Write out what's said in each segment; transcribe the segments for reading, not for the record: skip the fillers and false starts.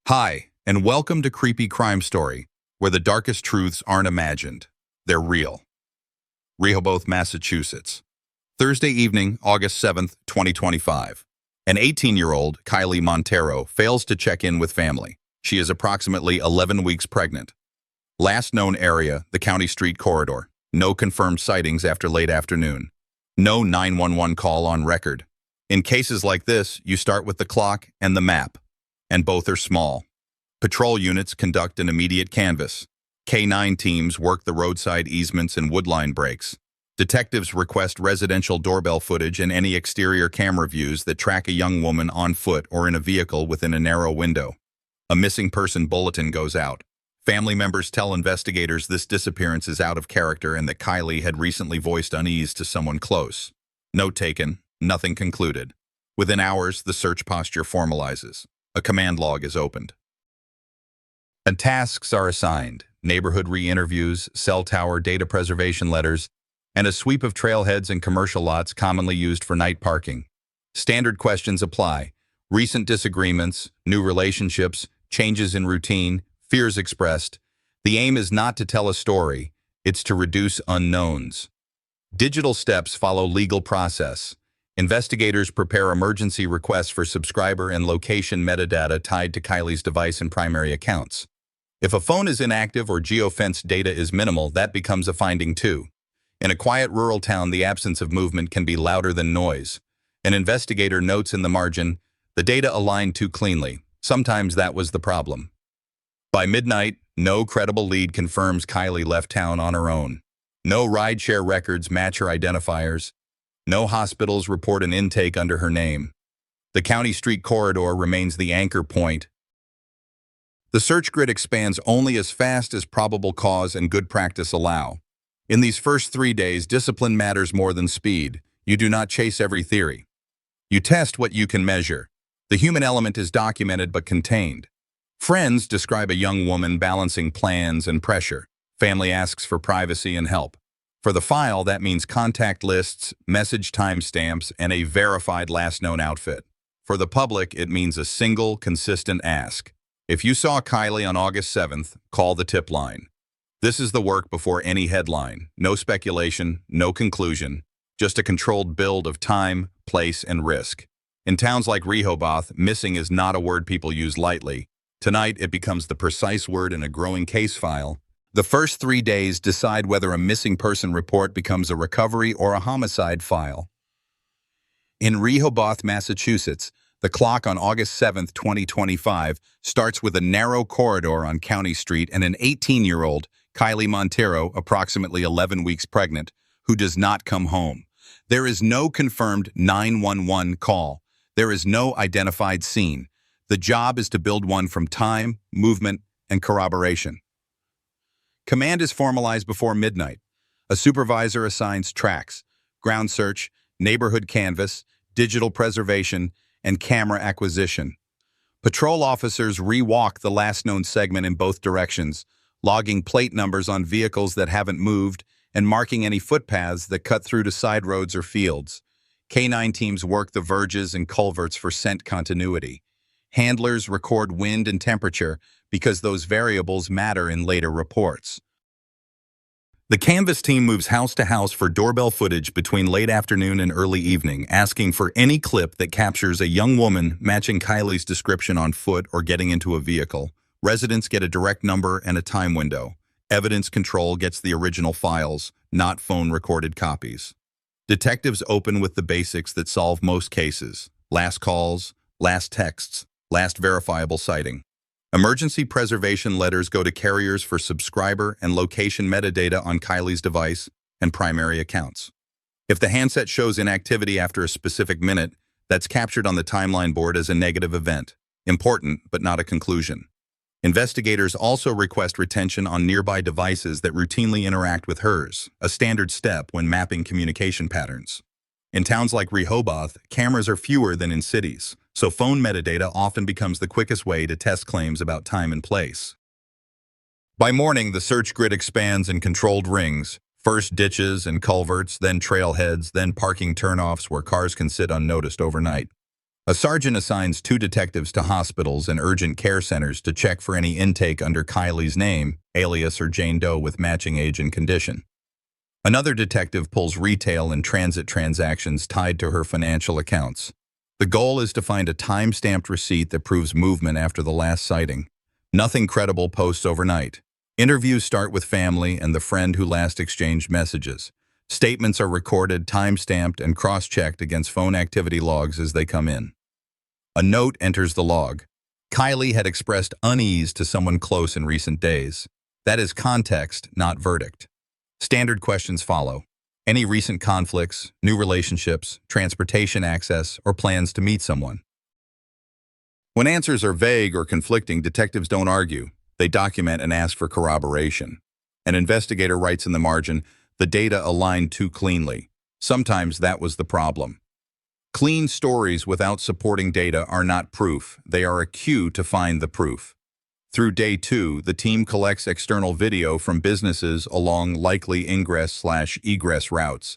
Hi, and welcome to Creepy Crime Story, where the darkest truths aren't imagined. They're real. Rehoboth, Massachusetts. Thursday evening, August 7th, 2025. An 18-year-old, Kylie Montero, fails to check in with family. She is approximately 11 weeks pregnant. Last known area, the County Street corridor. No confirmed sightings after late afternoon. No 911 call on record. In cases like this, you start with the clock and the map, and both are small. Patrol units conduct an immediate canvass. K-9 teams work the roadside easements and woodline breaks. Detectives request residential doorbell footage and any exterior camera views that track a young woman on foot or in a vehicle within a narrow window. A missing person bulletin goes out. Family members tell investigators this disappearance is out of character and that Kylie had recently voiced unease to someone close. Note taken, nothing concluded. Within hours, the search posture formalizes. A command log is opened. And tasks are assigned: neighborhood re-interviews, cell tower data preservation letters, and a sweep of trailheads and commercial lots commonly used for night parking. Standard questions apply: recent disagreements, new relationships, changes in routine, fears expressed. The aim is not to tell a story, it's to reduce unknowns. Digital steps follow legal process. Investigators prepare emergency requests for subscriber and location metadata tied to Kylie's device and primary accounts. If a phone is inactive or geofenced data is minimal, that becomes a finding too. In a quiet rural town, the absence of movement can be louder than noise. An investigator notes in the margin, the data aligned too cleanly. Sometimes that was the problem. By midnight, no credible lead confirms Kylie left town on her own. No rideshare records match her identifiers. No hospitals report an intake under her name. The County Street corridor remains the anchor point. The search grid expands only as fast as probable cause and good practice allow. In these first 3 days, discipline matters more than speed. You do not chase every theory. You test what you can measure. The human element is documented but contained. Friends describe a young woman balancing plans and pressure. Family asks for privacy and help. For the file, that means contact lists, message timestamps, and a verified last known outfit. For the public, it means a single, consistent ask. If you saw Kylie on August 7th, call the tip line. This is the work before any headline. No speculation, no conclusion, just a controlled build of time, place, and risk. In towns like Rehoboth, missing is not a word people use lightly. Tonight, it becomes the precise word in a growing case file. The first 3 days decide whether a missing person report becomes a recovery or a homicide file. In Rehoboth, Massachusetts, the clock on August 7th, 2025, starts with a narrow corridor on County Street and an 18-year-old, Kylie Montero, approximately 11 weeks pregnant, who does not come home. There is no confirmed 911 call. There is no identified scene. The job is to build one from time, movement, and corroboration. Command is formalized before midnight. A supervisor assigns tracks, ground search, neighborhood canvass, digital preservation, and camera acquisition. Patrol officers re-walk the last known segment in both directions, logging plate numbers on vehicles that haven't moved and marking any footpaths that cut through to side roads or fields. K-9 teams work the verges and culverts for scent continuity. Handlers record wind and temperature because those variables matter in later reports. The canvass team moves house to house for doorbell footage between late afternoon and early evening, asking for any clip that captures a young woman matching Kylie's description on foot or getting into a vehicle. Residents get a direct number and a time window. Evidence control gets the original files, not phone-recorded copies. Detectives open with the basics that solve most cases: last calls, last texts, last verifiable sighting. Emergency preservation letters go to carriers for subscriber and location metadata on Kylie's device and primary accounts. If the handset shows inactivity after a specific minute, that's captured on the timeline board as a negative event. Important, but not a conclusion. Investigators also request retention on nearby devices that routinely interact with hers, a standard step when mapping communication patterns. In towns like Rehoboth, cameras are fewer than in cities, so phone metadata often becomes the quickest way to test claims about time and place. By morning, the search grid expands in controlled rings, first ditches and culverts, then trailheads, then parking turnoffs where cars can sit unnoticed overnight. A sergeant assigns 2 detectives to hospitals and urgent care centers to check for any intake under Kylie's name, alias, or Jane Doe with matching age and condition. Another detective pulls retail and transit transactions tied to her financial accounts. The goal is to find a time-stamped receipt that proves movement after the last sighting. Nothing credible posts overnight. Interviews start with family and the friend who last exchanged messages. Statements are recorded, time-stamped, and cross-checked against phone activity logs as they come in. A note enters the log. Kylie had expressed unease to someone close in recent days. That is context, not verdict. Standard questions follow. Any recent conflicts, new relationships, transportation access, or plans to meet someone? When answers are vague or conflicting, detectives don't argue. They document and ask for corroboration. An investigator writes in the margin, "The data aligned too cleanly." Sometimes that was the problem. Clean stories without supporting data are not proof. They are a cue to find the proof. Through day 2, the team collects external video from businesses along likely ingress/egress routes.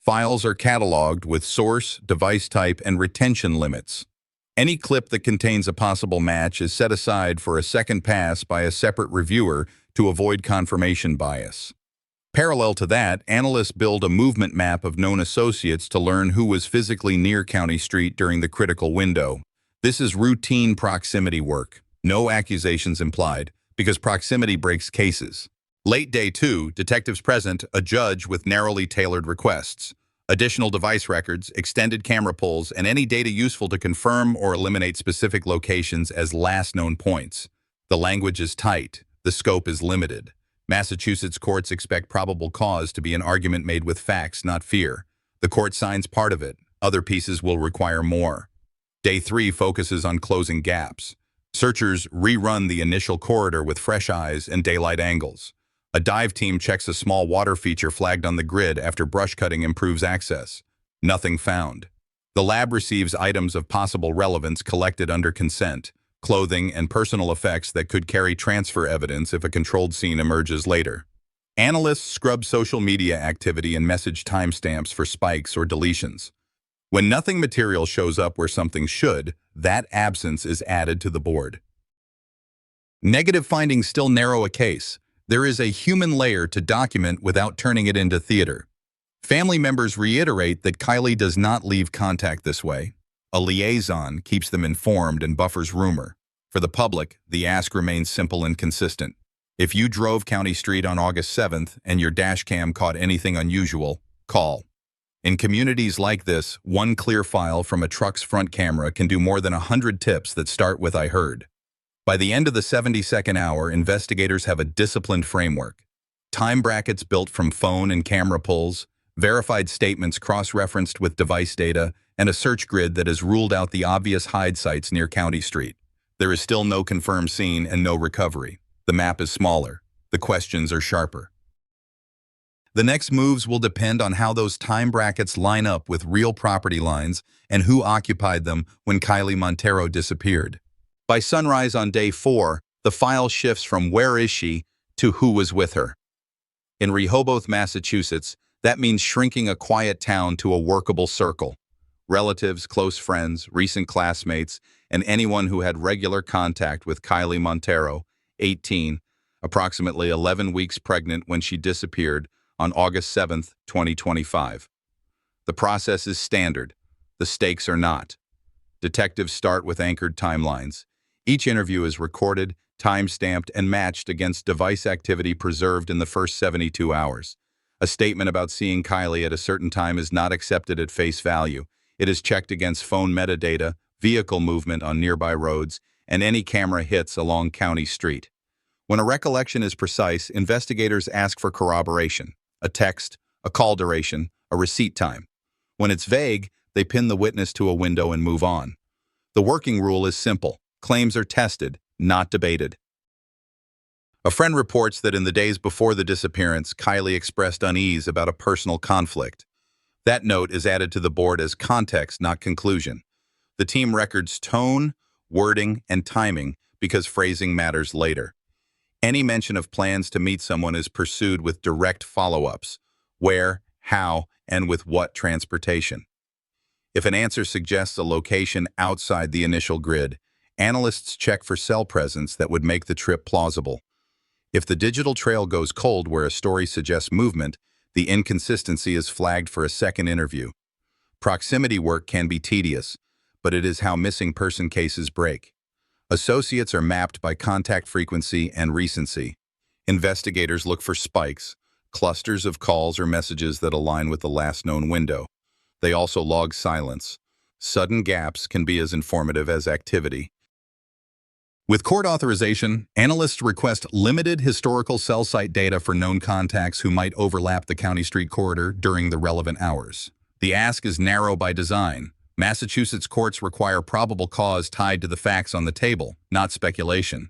Files are cataloged with source, device type, and retention limits. Any clip that contains a possible match is set aside for a second pass by a separate reviewer to avoid confirmation bias. Parallel to that, analysts build a movement map of known associates to learn who was physically near County Street during the critical window. This is routine proximity work. No accusations implied, because proximity breaks cases. Late day 2, detectives present a judge with narrowly tailored requests. Additional device records, extended camera pulls, and any data useful to confirm or eliminate specific locations as last known points. The language is tight. The scope is limited. Massachusetts courts expect probable cause to be an argument made with facts, not fear. The court signs part of it. Other pieces will require more. Day 3 focuses on closing gaps. Searchers rerun the initial corridor with fresh eyes and daylight angles. A dive team checks a small water feature flagged on the grid after brush cutting improves access. Nothing found. The lab receives items of possible relevance collected under consent, clothing, and personal effects that could carry transfer evidence if a controlled scene emerges later. Analysts scrub social media activity and message timestamps for spikes or deletions. When nothing material shows up where something should, that absence is added to the board. Negative findings still narrow a case. There is a human layer to document without turning it into theater. Family members reiterate that Kylie does not leave contact this way. A liaison keeps them informed and buffers rumor. For the public, the ask remains simple and consistent. If you drove County Street on August 7th and your dash cam caught anything unusual, call. In communities like this, one clear file from a truck's front camera can do more than 100 tips that start with "I heard." By the end of the 72nd hour, investigators have a disciplined framework. Time brackets built from phone and camera pulls, verified statements cross-referenced with device data, and a search grid that has ruled out the obvious hide sites near County Street. There is still no confirmed scene and no recovery. The map is smaller. The questions are sharper. The next moves will depend on how those time brackets line up with real property lines and who occupied them when Kylie Montero disappeared. By sunrise on day 4, the file shifts from "where is she" to "who was with her." In Rehoboth, Massachusetts, that means shrinking a quiet town to a workable circle. Relatives, close friends, recent classmates, and anyone who had regular contact with Kylie Montero, 18, approximately 11 weeks pregnant when she disappeared on August 7, 2025. The process is standard. The stakes are not. Detectives start with anchored timelines. Each interview is recorded, time-stamped, and matched against device activity preserved in the first 72 hours. A statement about seeing Kylie at a certain time is not accepted at face value. It is checked against phone metadata, vehicle movement on nearby roads, and any camera hits along County Street. When a recollection is precise, investigators ask for corroboration, a text, a call duration, a receipt time. When it's vague, they pin the witness to a window and move on. The working rule is simple. Claims are tested, not debated. A friend reports that in the days before the disappearance, Kylie expressed unease about a personal conflict. That note is added to the board as context, not conclusion. The team records tone, wording, and timing because phrasing matters later. Any mention of plans to meet someone is pursued with direct follow-ups. Where, how, and with what transportation. If an answer suggests a location outside the initial grid, analysts check for cell presence that would make the trip plausible. If the digital trail goes cold where a story suggests movement, the inconsistency is flagged for a second interview. Proximity work can be tedious, but it is how missing person cases break. Associates are mapped by contact frequency and recency. Investigators look for spikes, clusters of calls or messages that align with the last known window. They also log silence. Sudden gaps can be as informative as activity. With court authorization, analysts request limited historical cell site data for known contacts who might overlap the county street corridor during the relevant hours. The ask is narrow by design. Massachusetts courts require probable cause tied to the facts on the table, not speculation.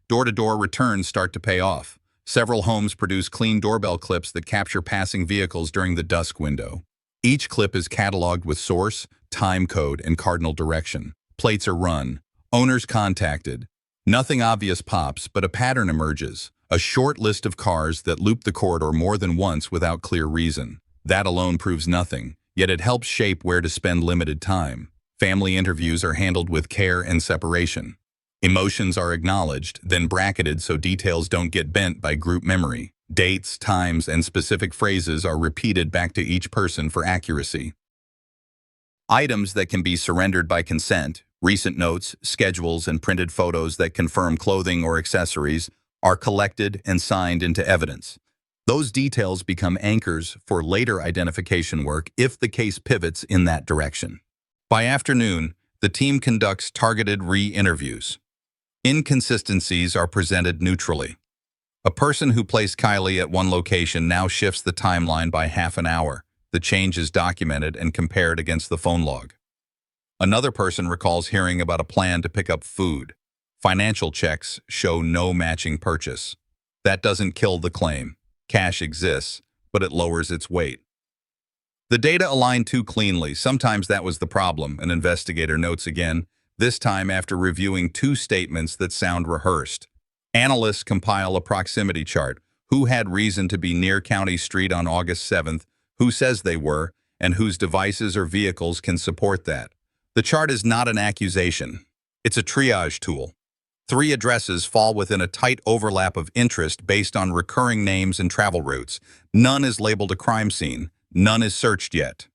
Door-to-door returns start to pay off. Several homes produce clean doorbell clips that capture passing vehicles during the dusk window. Each clip is cataloged with source, time code, and cardinal direction. Plates are run. Owners contacted. Nothing obvious pops, but a pattern emerges. A short list of cars that loop the corridor more than once without clear reason. That alone proves nothing, yet it helps shape where to spend limited time. Family interviews are handled with care and separation. Emotions are acknowledged, then bracketed so details don't get bent by group memory. Dates, times, and specific phrases are repeated back to each person for accuracy. Items that can be surrendered by consent, recent notes, schedules, and printed photos that confirm clothing or accessories are collected and signed into evidence. Those details become anchors for later identification work if the case pivots in that direction. By afternoon, the team conducts targeted re-interviews. Inconsistencies are presented neutrally. A person who placed Kylie at one location now shifts the timeline by half an hour. The change is documented and compared against the phone log. Another person recalls hearing about a plan to pick up food. Financial checks show no matching purchase. That doesn't kill the claim. Cash exists, but it lowers its weight. The data align too cleanly. Sometimes that was the problem, an investigator notes again, this time after reviewing two statements that sound rehearsed. Analysts compile a proximity chart. Who had reason to be near County Street on August 7th, who says they were, and whose devices or vehicles can support that. The chart is not an accusation. It's a triage tool. 3 addresses fall within a tight overlap of interest based on recurring names and travel routes. None is labeled a crime scene. None is searched yet.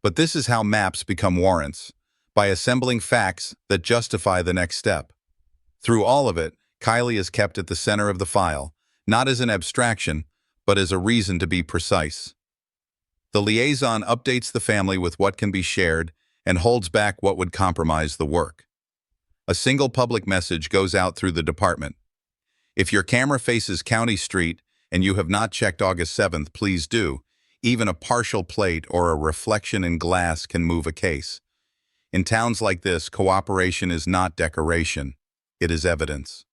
But this is how maps become warrants, by assembling facts that justify the next step. Through all of it, Kylie is kept at the center of the file, not as an abstraction, but as a reason to be precise. The liaison updates the family with what can be shared and holds back what would compromise the work. A single public message goes out through the department. If your camera faces County Street and you have not checked August 7th, please do. Even a partial plate or a reflection in glass can move a case. In towns like this, cooperation is not decoration. It is evidence.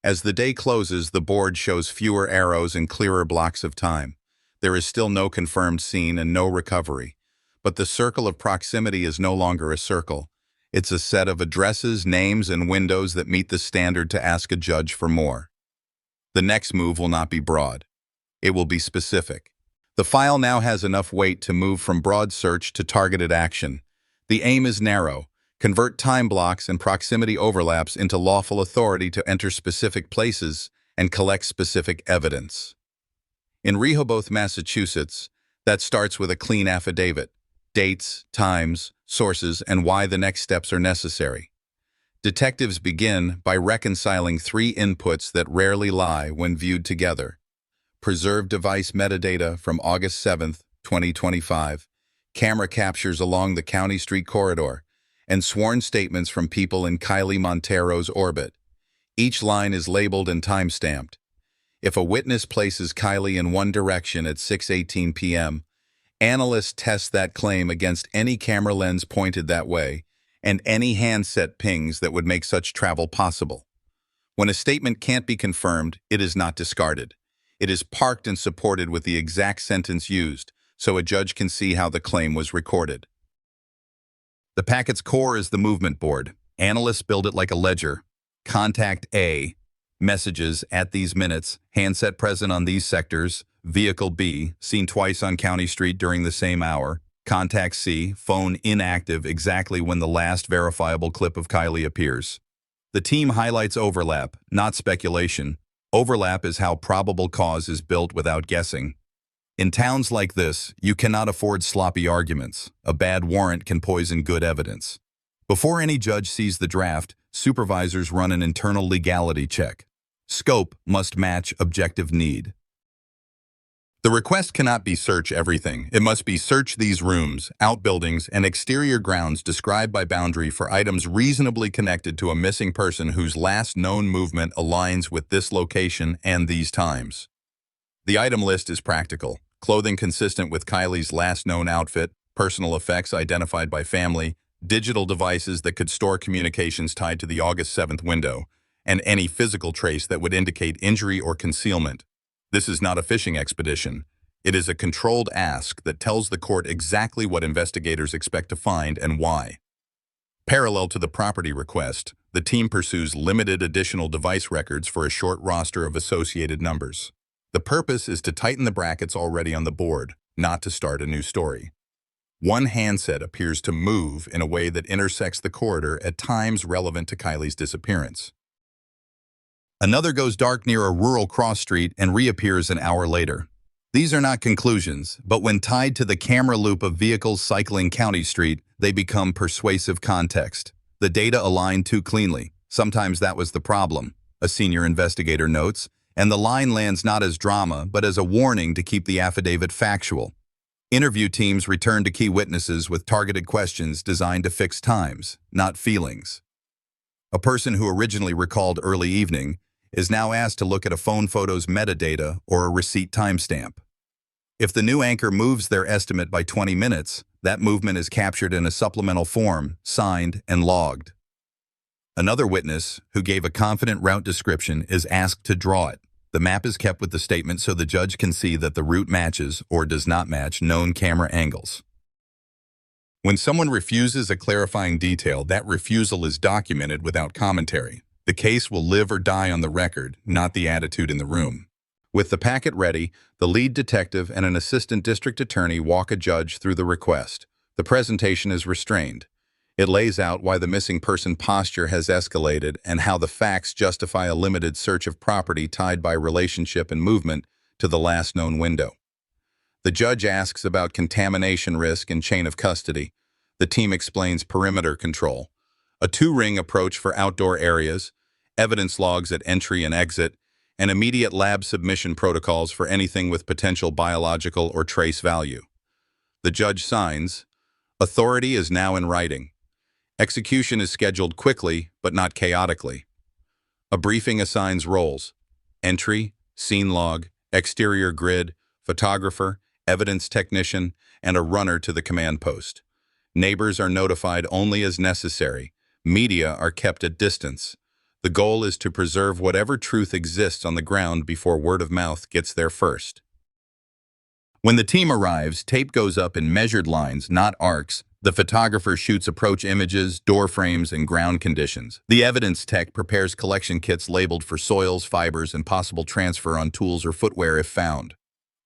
As the day closes, the board shows fewer arrows and clearer blocks of time. There is still no confirmed scene and no recovery. But the circle of proximity is no longer a circle. It's a set of addresses, names, and windows that meet the standard to ask a judge for more. The next move will not be broad. It will be specific. The file now has enough weight to move from broad search to targeted action. The aim is narrow. Convert time blocks and proximity overlaps into lawful authority to enter specific places and collect specific evidence. In Rehoboth, Massachusetts, that starts with a clean affidavit. Dates, times, sources, and why the next steps are necessary. Detectives begin by reconciling 3 inputs that rarely lie when viewed together. Preserved device metadata from August 7th, 2025, camera captures along the County Street corridor, and sworn statements from people in Kylie Montero's orbit. Each line is labeled and time-stamped. If a witness places Kylie in one direction at 6:18 p.m., analysts test that claim against any camera lens pointed that way and any handset pings that would make such travel possible. When a statement can't be confirmed, it is not discarded. It is parked and supported with the exact sentence used, so a judge can see how the claim was recorded. The packet's core is the movement board. Analysts build it like a ledger. Contact A, messages at these minutes, handset present on these sectors, vehicle B, seen twice on County Street during the same hour, Contact C, phone inactive exactly when the last verifiable clip of Kylie appears. The team highlights overlap, not speculation. Overlap is how probable cause is built without guessing. In towns like this, you cannot afford sloppy arguments. A bad warrant can poison good evidence. Before any judge sees the draft, supervisors run an internal legality check. Scope must match objective need. The request cannot be search everything. It must be search these rooms, outbuildings, and exterior grounds described by boundary for items reasonably connected to a missing person whose last known movement aligns with this location and these times. The item list is practical. Clothing consistent with Kylie's last known outfit, personal effects identified by family, digital devices that could store communications tied to the August 7th window, and any physical trace that would indicate injury or concealment. This is not a fishing expedition. It is a controlled ask that tells the court exactly what investigators expect to find and why. Parallel to the property request, the team pursues limited additional device records for a short roster of associated numbers. The purpose is to tighten the brackets already on the board, not to start a new story. One handset appears to move in a way that intersects the corridor at times relevant to Kylie's disappearance. Another goes dark near a rural cross street and reappears an hour later. These are not conclusions, but when tied to the camera loop of vehicles cycling County Street, they become persuasive context. The data align too cleanly. Sometimes that was the problem, a senior investigator notes, and the line lands not as drama, but as a warning to keep the affidavit factual. Interview teams return to key witnesses with targeted questions designed to fix times, not feelings. A person who originally recalled early evening is now asked to look at a phone photo's metadata or a receipt timestamp. If the new anchor moves their estimate by 20 minutes, that movement is captured in a supplemental form, signed, and logged. Another witness, who gave a confident route description, is asked to draw it. The map is kept with the statement so the judge can see that the route matches or does not match known camera angles. When someone refuses a clarifying detail, that refusal is documented without commentary. The case will live or die on the record, not the attitude in the room. With the packet ready, the lead detective and an assistant district attorney walk a judge through the request. The presentation is restrained. It lays out why the missing person posture has escalated and how the facts justify a limited search of property tied by relationship and movement to the last known window. The judge asks about contamination risk and chain of custody. The team explains perimeter control, a two-ring approach for outdoor areas, evidence logs at entry and exit, and immediate lab submission protocols for anything with potential biological or trace value. The judge signs. Authority is now in writing. Execution is scheduled quickly, but not chaotically. A briefing assigns roles: entry, scene log, exterior grid, photographer, evidence technician, and a runner to the command post. Neighbors are notified only as necessary. Media are kept at distance. The goal is to preserve whatever truth exists on the ground before word of mouth gets there first. When the team arrives, tape goes up in measured lines, not arcs. The photographer shoots approach images, door frames, and ground conditions. The evidence tech prepares collection kits labeled for soils, fibers, and possible transfer on tools or footwear if found.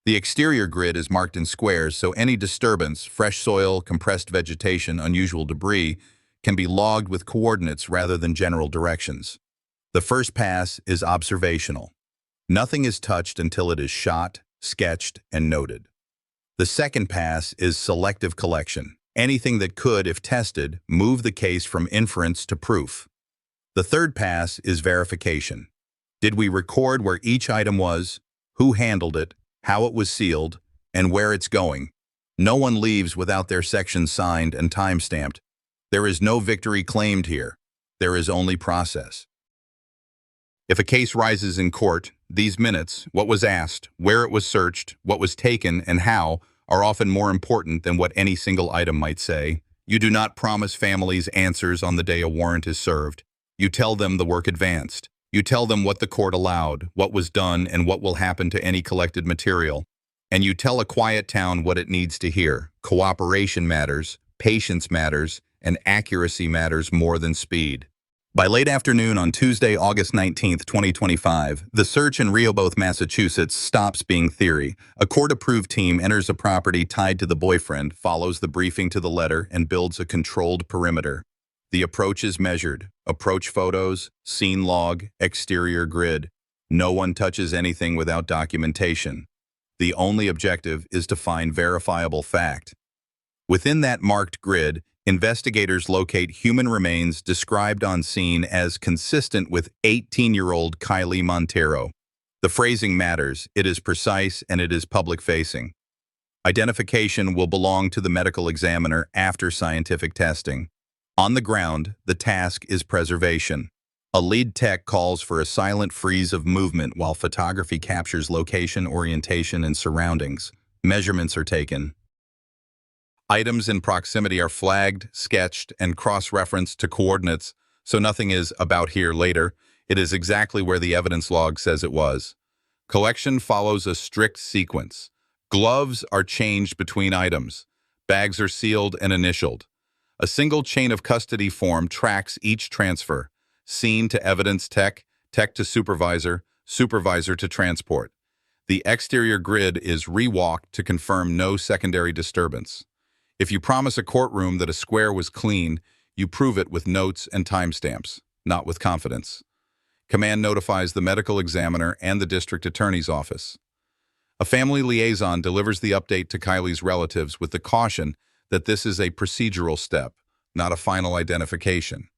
The exterior grid is marked in squares, so any disturbance, fresh soil, compressed vegetation, unusual debris, can be logged with coordinates rather than general directions. The first pass is observational. Nothing is touched until it is shot, sketched, and noted. The second pass is selective collection. Anything that could, if tested, move the case from inference to proof. The third pass is verification. Did we record where each item was, who handled it, how it was sealed, and where it's going? No one leaves without their section signed and time-stamped. There is no victory claimed here. There is only process. If a case rises in court, these minutes, what was asked, where it was searched, what was taken, and how, are often more important than what any single item might say. You do not promise families answers on the day a warrant is served. You tell them the work advanced. You tell them what the court allowed, what was done, and what will happen to any collected material. And you tell a quiet town what it needs to hear. Cooperation matters, patience matters, and accuracy matters more than speed. By late afternoon on Tuesday, August 19th, 2025, the search in Rehoboth, Massachusetts stops being theory. A court-approved team enters a property tied to the boyfriend, follows the briefing to the letter, and builds a controlled perimeter. The approach is measured. Approach photos, scene log, exterior grid. No one touches anything without documentation. The only objective is to find verifiable fact. Within that marked grid, investigators locate human remains described on scene as consistent with 18-year-old Kylie Montero. The phrasing matters, it is precise, and it is public-facing. Identification will belong to the medical examiner after scientific testing. On the ground, the task is preservation. A lead tech calls for a silent freeze of movement while photography captures location, orientation, and surroundings. Measurements are taken. Items in proximity are flagged, sketched, and cross-referenced to coordinates, so nothing is about here later. It is exactly where the evidence log says it was. Collection follows a strict sequence. Gloves are changed between items. Bags are sealed and initialed. A single chain of custody form tracks each transfer. Scene to evidence tech, tech to supervisor, supervisor to transport. The exterior grid is rewalked to confirm no secondary disturbance. If you promise a courtroom that a square was clean, you prove it with notes and timestamps, not with confidence. Command notifies the medical examiner and the district attorney's office. A family liaison delivers the update to Kylie's relatives with the caution that this is a procedural step, not a final identification.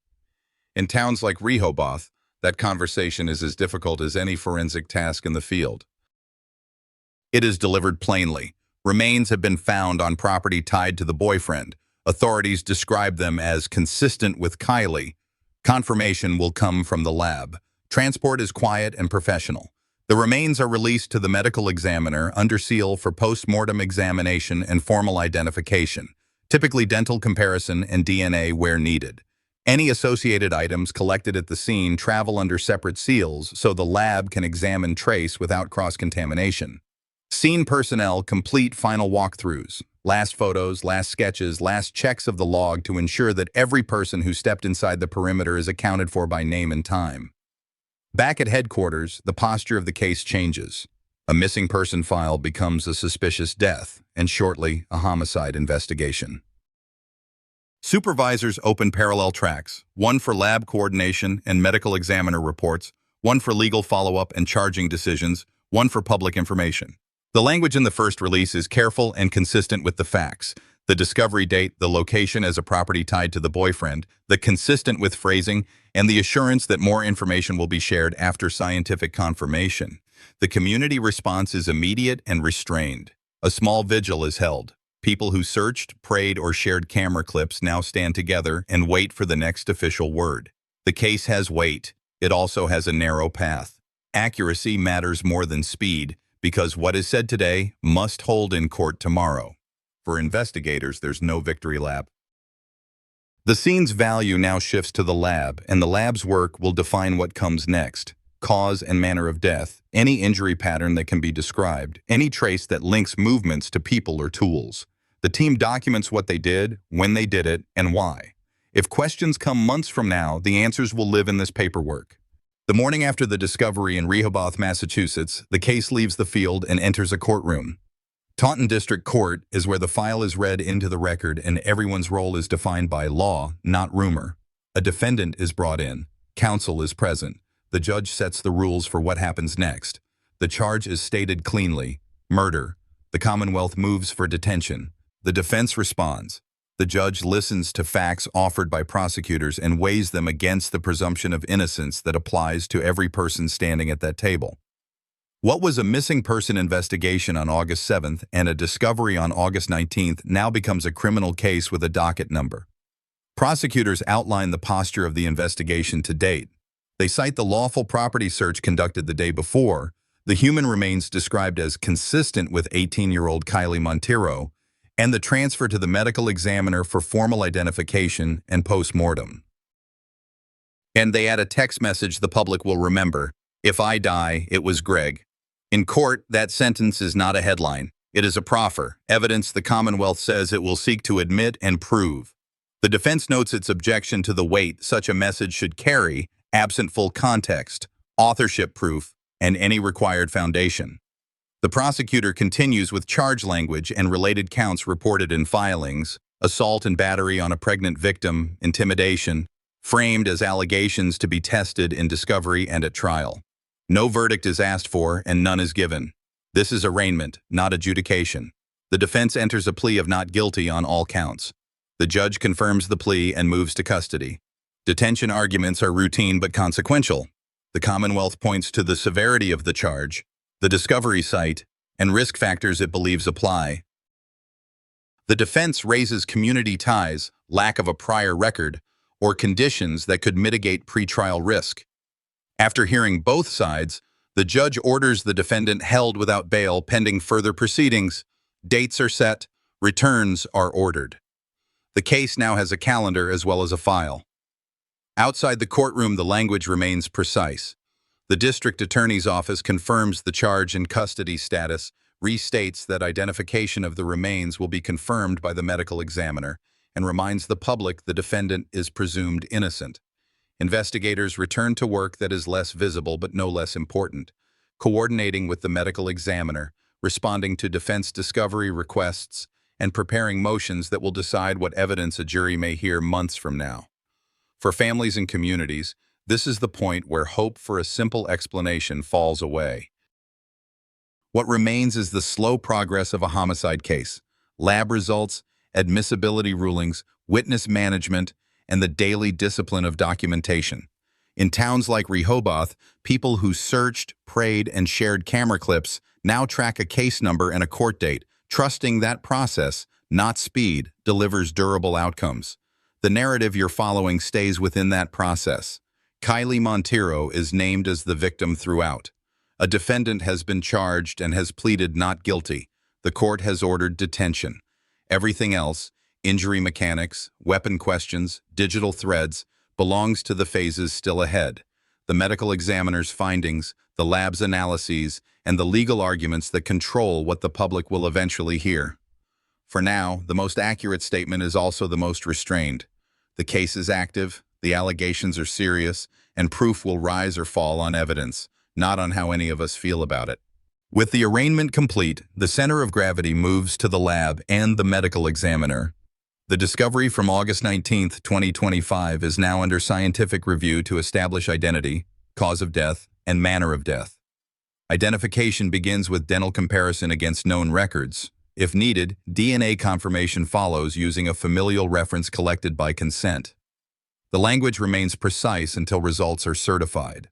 In towns like Rehoboth, that conversation is as difficult as any forensic task in the field. It is delivered plainly. Remains have been found on property tied to the boyfriend. Authorities describe them as consistent with Kylie. Confirmation will come from the lab. Transport is quiet and professional. The remains are released to the medical examiner under seal for post-mortem examination and formal identification, typically dental comparison and DNA where needed. Any associated items collected at the scene travel under separate seals so the lab can examine trace without cross-contamination. Scene personnel complete final walkthroughs, last photos, last sketches, last checks of the log to ensure that every person who stepped inside the perimeter is accounted for by name and time. Back at headquarters, the posture of the case changes. A missing person file becomes a suspicious death, and shortly, a homicide investigation. Supervisors open parallel tracks, one for lab coordination and medical examiner reports, one for legal follow-up and charging decisions, one for public information. The language in the first release is careful and consistent with the facts. The discovery date, the location as a property tied to the boyfriend, the consistent with phrasing, and the assurance that more information will be shared after scientific confirmation. The community response is immediate and restrained. A small vigil is held. People who searched, prayed, or shared camera clips now stand together and wait for the next official word. The case has weight. It also has a narrow path. Accuracy matters more than speed, because what is said today must hold in court tomorrow. For investigators, there's no victory lap. The scene's value now shifts to the lab, and the lab's work will define what comes next. Cause and manner of death, any injury pattern that can be described, any trace that links movements to people or tools. The team documents what they did, when they did it, and why. If questions come months from now, the answers will live in this paperwork. The morning after the discovery in Rehoboth, Massachusetts, the case leaves the field and enters a courtroom. Taunton District Court is where the file is read into the record and everyone's role is defined by law, not rumor. A defendant is brought in. Counsel is present. The judge sets the rules for what happens next. The charge is stated cleanly: murder. The Commonwealth moves for detention. The defense responds. The judge listens to facts offered by prosecutors and weighs them against the presumption of innocence that applies to every person standing at that table. What was a missing person investigation on August 7th and a discovery on August 19th now becomes a criminal case with a docket number. Prosecutors outline the posture of the investigation to date. They cite the lawful property search conducted the day before, the human remains described as consistent with 18-year-old Kylie Montero, and the transfer to the medical examiner for formal identification and post-mortem. And they add a text message the public will remember: "If I die, it was Greg." In court, that sentence is not a headline. It is a proffer, evidence the Commonwealth says it will seek to admit and prove. The defense notes its objection to the weight such a message should carry, absent full context, authorship proof, and any required foundation. The prosecutor continues with charge language and related counts reported in filings: assault and battery on a pregnant victim, intimidation, framed as allegations to be tested in discovery and at trial. No verdict is asked for and none is given. This is arraignment, not adjudication. The defense enters a plea of not guilty on all counts. The judge confirms the plea and moves to custody. Detention arguments are routine but consequential. The Commonwealth points to the severity of the charge, the discovery site, and risk factors it believes apply. The defense raises community ties, lack of a prior record, or conditions that could mitigate pretrial risk. After hearing both sides, the judge orders the defendant held without bail pending further proceedings. Dates are set, returns are ordered. The case now has a calendar as well as a file. Outside the courtroom, the language remains precise. The district attorney's office confirms the charge and custody status, restates that identification of the remains will be confirmed by the medical examiner, and reminds the public the defendant is presumed innocent. Investigators return to work that is less visible but no less important, coordinating with the medical examiner, responding to defense discovery requests, and preparing motions that will decide what evidence a jury may hear months from now. For families and communities, this is the point where hope for a simple explanation falls away. What remains is the slow progress of a homicide case, lab results, admissibility rulings, witness management, and the daily discipline of documentation. In towns like Rehoboth, people who searched, prayed, and shared camera clips now track a case number and a court date, trusting that process, not speed, delivers durable outcomes. The narrative you're following stays within that process. Kylie Montero is named as the victim throughout. A defendant has been charged and has pleaded not guilty. The court has ordered detention. Everything else, injury mechanics, weapon questions, digital threads, belongs to the phases still ahead. The medical examiner's findings, the lab's analyses, and the legal arguments that control what the public will eventually hear. For now, the most accurate statement is also the most restrained. The case is active, the allegations are serious, and proof will rise or fall on evidence, not on how any of us feel about it. With the arraignment complete, the center of gravity moves to the lab and the medical examiner. The discovery from August 19, 2025 is now under scientific review to establish identity, cause of death, and manner of death. Identification begins with dental comparison against known records. If needed, DNA confirmation follows using a familial reference collected by consent. The language remains precise until results are certified.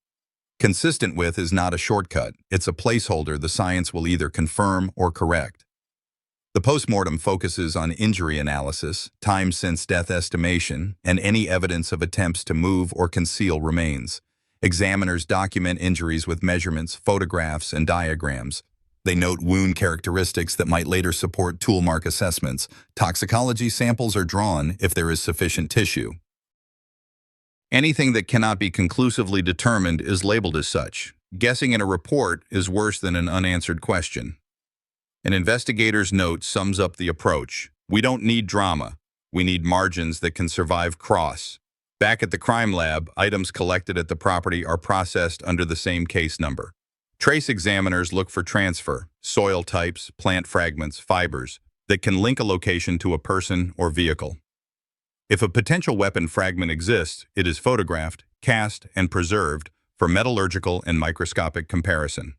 Consistent with is not a shortcut, it's a placeholder the science will either confirm or correct. The postmortem focuses on injury analysis, time since death estimation, and any evidence of attempts to move or conceal remains. Examiners document injuries with measurements, photographs, and diagrams. They note wound characteristics that might later support tool mark assessments. Toxicology samples are drawn if there is sufficient tissue. Anything that cannot be conclusively determined is labeled as such. Guessing in a report is worse than an unanswered question. An investigator's note sums up the approach. We don't need drama. We need margins that can survive cross. Back at the crime lab, items collected at the property are processed under the same case number. Trace examiners look for transfer, soil types, plant fragments, fibers that can link a location to a person or vehicle. If a potential weapon fragment exists, it is photographed, cast, and preserved for metallurgical and microscopic comparison.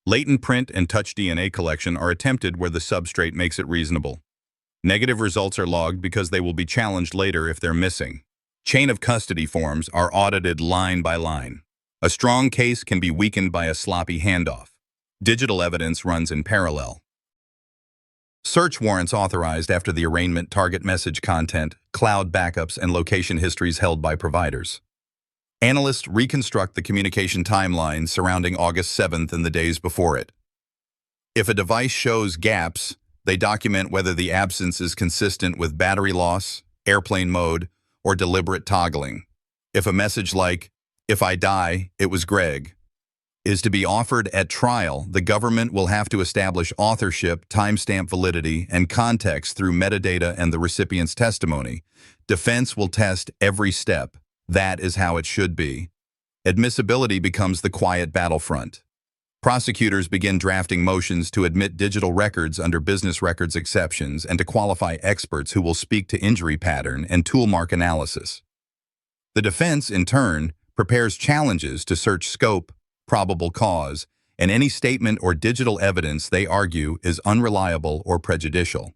Latent print and touch DNA collection are attempted where the substrate makes it reasonable. Negative results are logged because they will be challenged later if they're missing. Chain of custody forms are audited line by line. A strong case can be weakened by a sloppy handoff. Digital evidence runs in parallel. Search warrants authorized after the arraignment target message content, cloud backups, and location histories held by providers. Analysts reconstruct the communication timeline surrounding August 7th and the days before it. If a device shows gaps, they document whether the absence is consistent with battery loss, airplane mode, or deliberate toggling. If a message like, "If I die, it was Greg," is to be offered at trial, the government will have to establish authorship, timestamp validity, and context through metadata and the recipient's testimony. Defense will test every step. That is how it should be. Admissibility becomes the quiet battlefront. Prosecutors begin drafting motions to admit digital records under business records exceptions and to qualify experts who will speak to injury pattern and tool mark analysis. The defense, in turn, prepares challenges to search scope, probable cause, and any statement or digital evidence they argue is unreliable or prejudicial.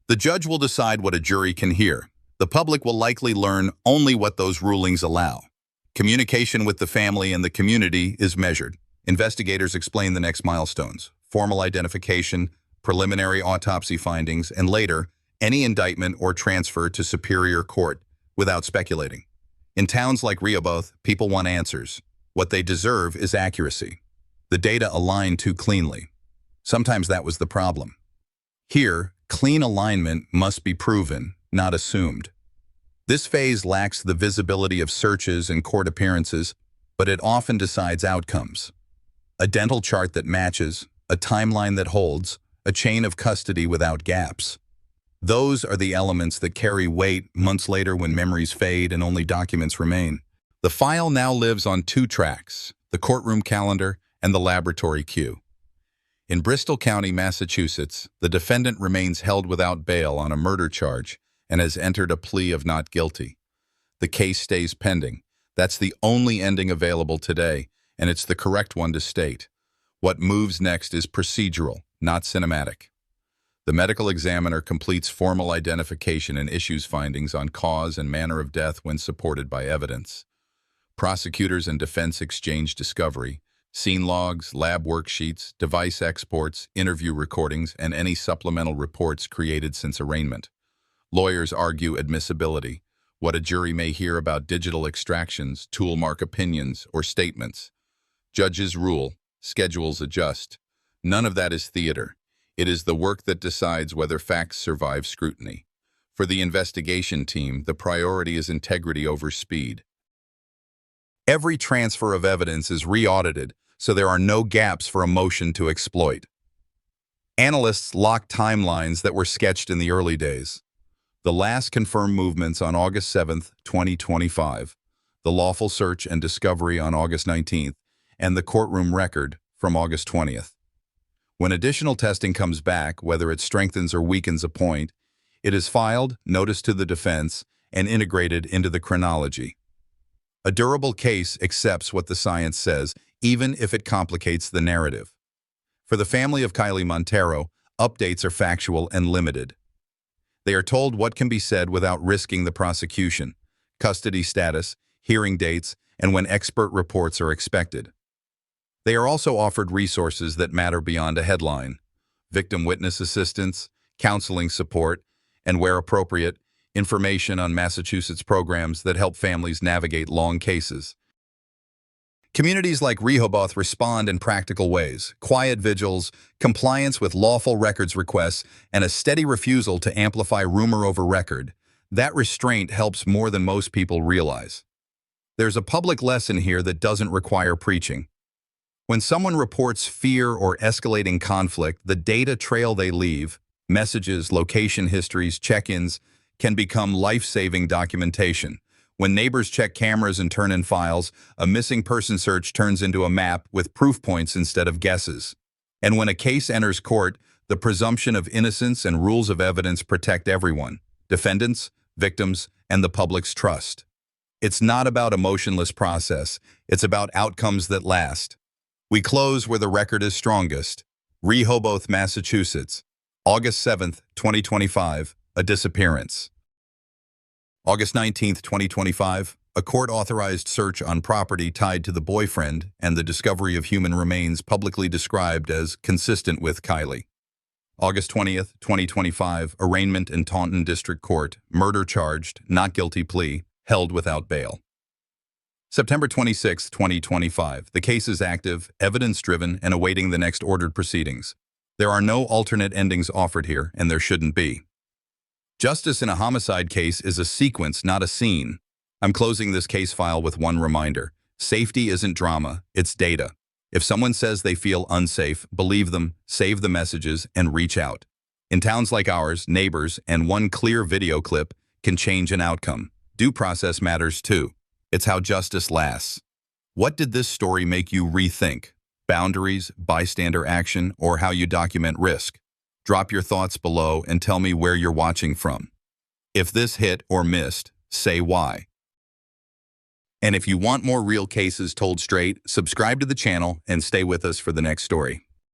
The judge will decide what a jury can hear. The public will likely learn only what those rulings allow. Communication with the family and the community is measured. Investigators explain the next milestones: formal identification, preliminary autopsy findings, and later, any indictment or transfer to superior court without speculating. In towns like Rehoboth, people want answers. What they deserve is accuracy. The data align too cleanly. Sometimes that was the problem. Here, clean alignment must be proven, not assumed. This phase lacks the visibility of searches and court appearances, but it often decides outcomes. A dental chart that matches, a timeline that holds, a chain of custody without gaps. Those are the elements that carry weight months later when memories fade and only documents remain. The file now lives on two tracks: the courtroom calendar and the laboratory queue. In Bristol County, Massachusetts, the defendant remains held without bail on a murder charge and has entered a plea of not guilty. The case stays pending. That's the only ending available today, and it's the correct one to state. What moves next is procedural, not cinematic. The medical examiner completes formal identification and issues findings on cause and manner of death when supported by evidence. Prosecutors and defense exchange discovery, scene logs, lab worksheets, device exports, interview recordings, and any supplemental reports created since arraignment. Lawyers argue admissibility, what a jury may hear about digital extractions, tool mark opinions, or statements. Judges rule, schedules adjust. None of that is theater. It is the work that decides whether facts survive scrutiny. For the investigation team, the priority is integrity over speed. Every transfer of evidence is re-audited, so there are no gaps for a motion to exploit. Analysts lock timelines that were sketched in the early days. The last confirmed movements on August 7, 2025, the lawful search and discovery on August 19th, and the courtroom record from August 20th. When additional testing comes back, whether it strengthens or weakens a point, it is filed, noticed to the defense, and integrated into the chronology. A durable case accepts what the science says, even if it complicates the narrative. For the family of Kylie Montero, updates are factual and limited. They are told what can be said without risking the prosecution, custody status, hearing dates, and when expert reports are expected. They are also offered resources that matter beyond a headline: victim witness assistance, counseling support, and where appropriate, information on Massachusetts programs that help families navigate long cases. Communities like Rehoboth respond in practical ways: quiet vigils, compliance with lawful records requests, and a steady refusal to amplify rumor over record. That restraint helps more than most people realize. There's a public lesson here that doesn't require preaching. When someone reports fear or escalating conflict, the data trail they leave, messages, location histories, check-ins, can become life-saving documentation. When neighbors check cameras and turn in files, a missing person search turns into a map with proof points instead of guesses. And when a case enters court, the presumption of innocence and rules of evidence protect everyone: defendants, victims, and the public's trust. It's not about a motionless process. It's about outcomes that last. We close where the record is strongest. Rehoboth, Massachusetts, August 7th, 2025, a disappearance. August 19th, 2025, a court-authorized search on property tied to the boyfriend and the discovery of human remains publicly described as consistent with Kylie. August 20th, 2025, arraignment in Taunton District Court, murder charged, not guilty plea, held without bail. September 26, 2025, the case is active, evidence-driven, and awaiting the next ordered proceedings. There are no alternate endings offered here, and there shouldn't be. Justice in a homicide case is a sequence, not a scene. I'm closing this case file with one reminder: Safety isn't drama, it's data. If someone says they feel unsafe, believe them, save the messages, and reach out. In towns like ours, neighbors and one clear video clip can change an outcome. Due process matters too. It's how justice lasts. What did this story make you rethink? Boundaries, bystander action, or how you document risk? Drop your thoughts below and tell me where you're watching from. If this hit or missed, say why. And if you want more real cases told straight, subscribe to the channel and stay with us for the next story.